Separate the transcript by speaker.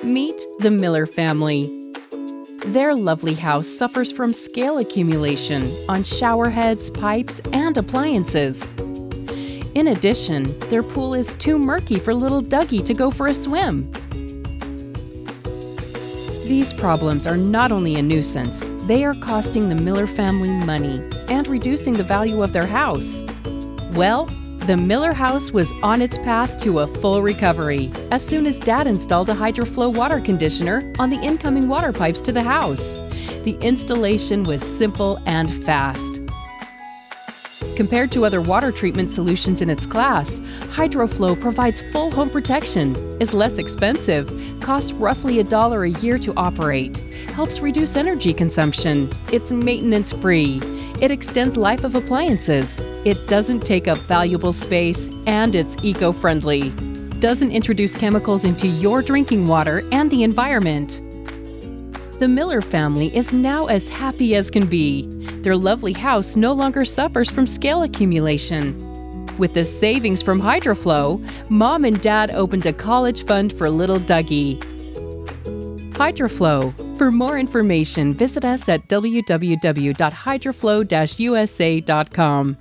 Speaker 1: Meet the Miller family. Their lovely house suffers from scale accumulation on shower heads, pipes, and appliances. In addition, their pool is too murky for little Dougie to go for a swim. These problems are not only a nuisance, they are costing the Miller family money and reducing the value of their house. Well, the Miller house was on its path to a full recovery as soon as Dad installed a HydroFLOW water conditioner on the incoming water pipes to the house. The installation was simple and fast. Compared to other water treatment solutions in its class, HydroFLOW provides full home protection, is less expensive, costs roughly $1 a year to operate, helps reduce energy consumption, it's maintenance-free, it extends life of appliances, it doesn't take up valuable space, and it's eco-friendly. Doesn't introduce chemicals into your drinking water and the environment. The Miller family is now as happy as can be. Their lovely house no longer suffers from scale accumulation. With the savings from HydroFLOW, Mom and Dad opened a college fund for little Dougie. HydroFLOW. For more information, visit us at www.hydroflow-usa.com.